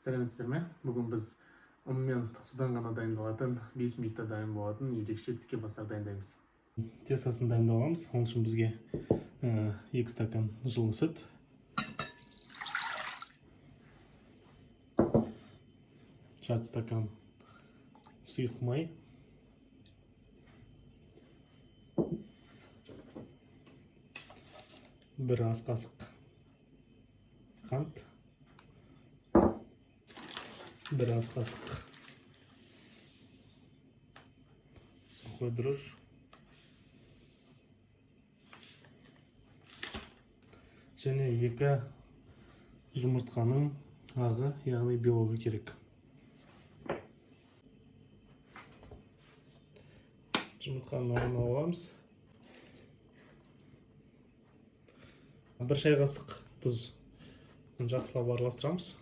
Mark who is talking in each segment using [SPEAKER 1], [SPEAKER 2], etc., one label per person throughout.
[SPEAKER 1] Сәлеметсіздер ме? Бүгін біз ұн мен ыстық судан ғана дайындалатын 5 минутта дайын болатын ерекше тіске басар дайындаймыз. Тестасын дайындаламыз. Ол үшін бізге 2 стакан жылы сүт, жарты стакан сұйық май, бір ас қасық қант, бір ас қасық сухой дрожь, және 2 жұмыртқаның ағы, яғни белогы керек. Жұмыртқаның ағын аламыз. 1 шай қасық тұз. Жақсылап араластырамыз.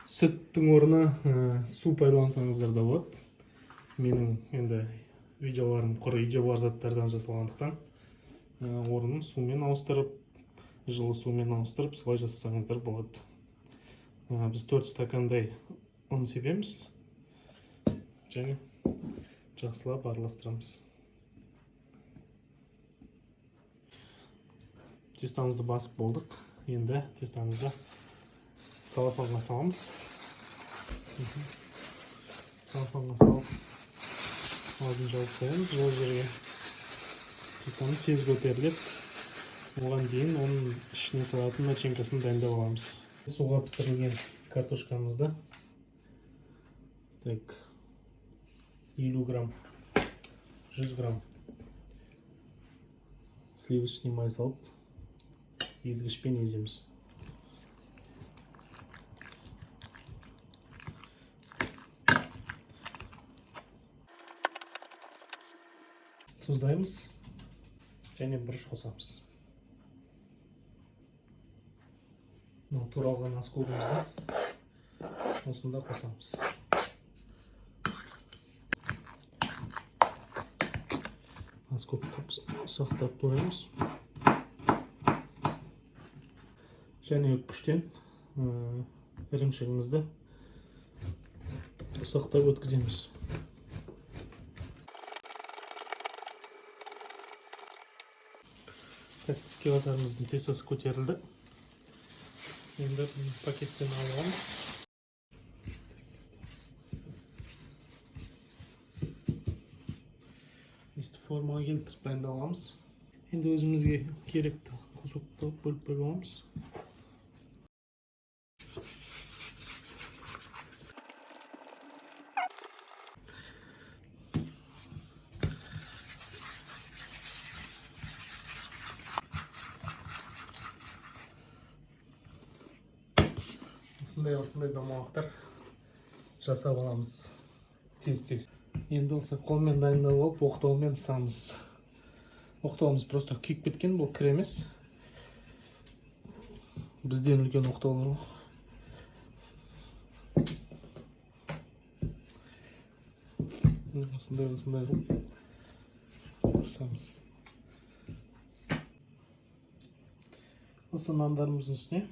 [SPEAKER 1] Сүттің орны су пайдалансаңыздар да болады. Менің енді видеоларым құр үйде бар заттардан жасалғандықтан орнын сумен ауыстырып, жылы сумен ауыстырып, солай жасасаңыздар болады. Біз 4 стакандай ұн себеміз және жақсылап араластырамыз. Тестамызды басып болдық. Енді тестамызды салафанға саламыз. Салафанға салып, алдын жауып қоямыз. Жол жерге тестамыз тез көтеріледі. Оған дейін оның ішіне салатын начинкасын дайындап аламыз. Суға пісірілген картошкамызды 50 грамм, 100 грамм сливочный май салып, езгішпен еземіз. Тұздаймыз және бұрыш қосамыз. Туралған ас көбімізді осында қосамыз. Ас көптеп сақтап қоямыз. Және күштен ірімшігімізді сақтап өткіземіз. Тіске басарымыздың тестасы көтерілді. Енді пакеттен аламыз. Формаға келтіріп дайындаламыз. Енді өзімізге керекті кусокты бөліп аламыз. Осындай домалақтар жасап аламыз тез-тез. Енді осы қолмен дайындап алып, оқтаумен ысамыз. Оқтауымыз просто күйіп кеткен, бұл кір емес. Бізден үлкен оқтаулар. Осындай ысамыз. Осы нандарымыздың үстіне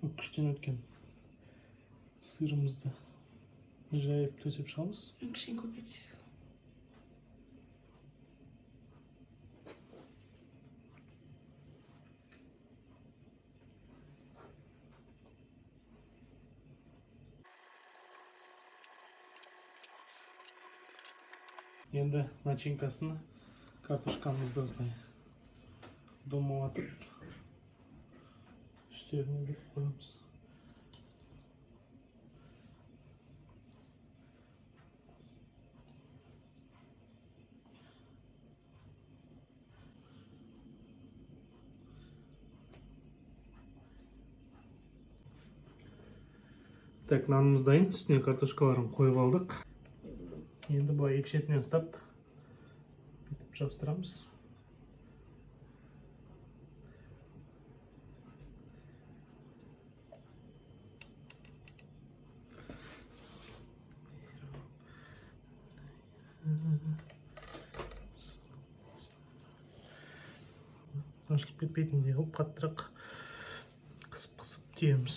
[SPEAKER 1] күштен өткен сырымызды жайып төсеп шығамыз.
[SPEAKER 2] Кішкене көбірек.
[SPEAKER 1] Енді начинкасını картошкамызды осылай домалатып үстеріне беріп қоямыз. Нанымыз дайын, үстіне картошкаларын қойып алдық. Енді бұлай екі шетінен ұстап жабыстырамыз. ашылып кетпейтіндей қылып қаттырақ Қысып түйеміз.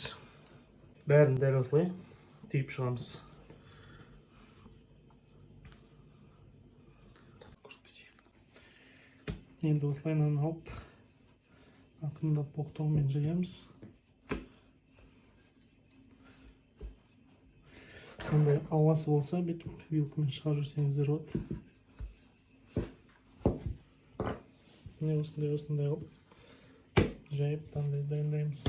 [SPEAKER 1] Бәрін дәл осылай түйіп шығамыз. Енді осылайынан алып, ақырындап боқтаумен жаямыз. Қандай ауасы болса, бүйтіп вилкамен шығарып жүрсеңіздер болады. Міне осындай қылып жайып дайындаймыз.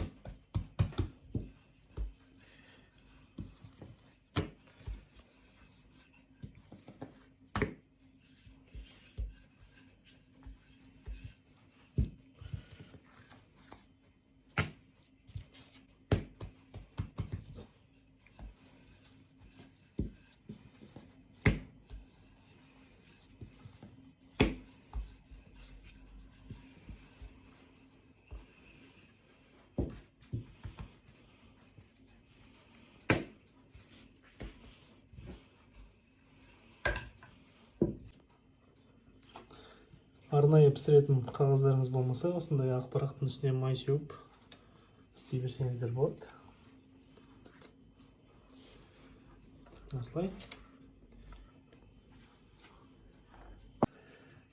[SPEAKER 1] Арнайы пісіретін қағаздарыңыз болмаса, осындай ақ парақтың үстіне май сеуіп істей берсеңіздер болады. Осылай.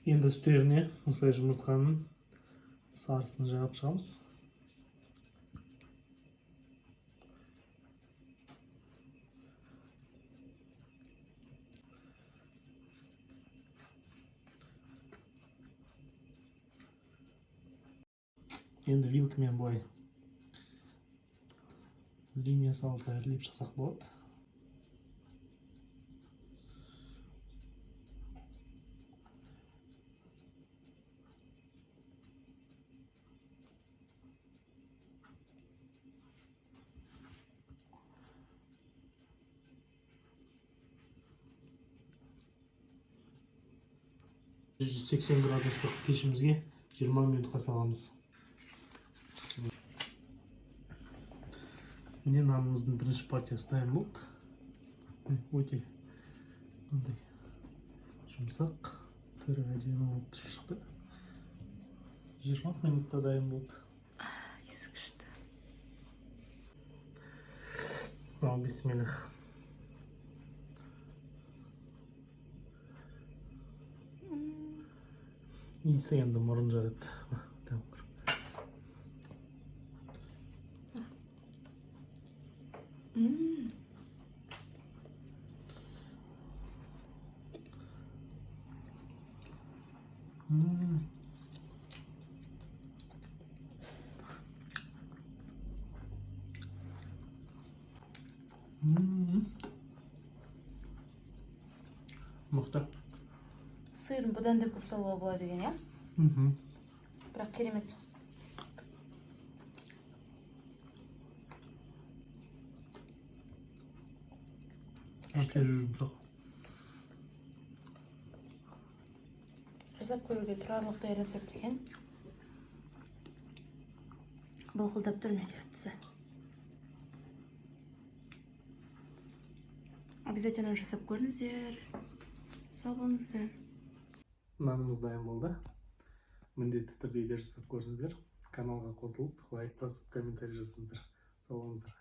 [SPEAKER 1] Енді үстеріне осылай жұмыртқаның сарысын жағып шығамыз. Енді вилкамен былай линия салып әрлеп шықсақ болады. Жүз 180 градустық пешімізге 20 минутқа саламыз. Міне нанымыздың бірінші партиясы дайын болды. Өте жұмсақ, түрі әдемі болып шықты. 20 минутта дайын болды.
[SPEAKER 2] Есі күшті.
[SPEAKER 1] Ал бисмиллах. Иісі енді мұрын жарады. Мықты.
[SPEAKER 2] Сырын бұдан да көп салуға болады деген, я? Бірақ керемет.
[SPEAKER 1] Өте жұмсақ.
[SPEAKER 2] Жасап көруге тұрарлықтай рецепт екен. Былқылдап тұр мен жартысы. Обязательно жасап көріңіздер. Сау болыңыздар.
[SPEAKER 1] Нанымыз дайын болды. Міндетті түрде жасап көріңіздер. Каналға қосылып, лайк басып, комментарий жазыңыздар. Сау болыңыздар.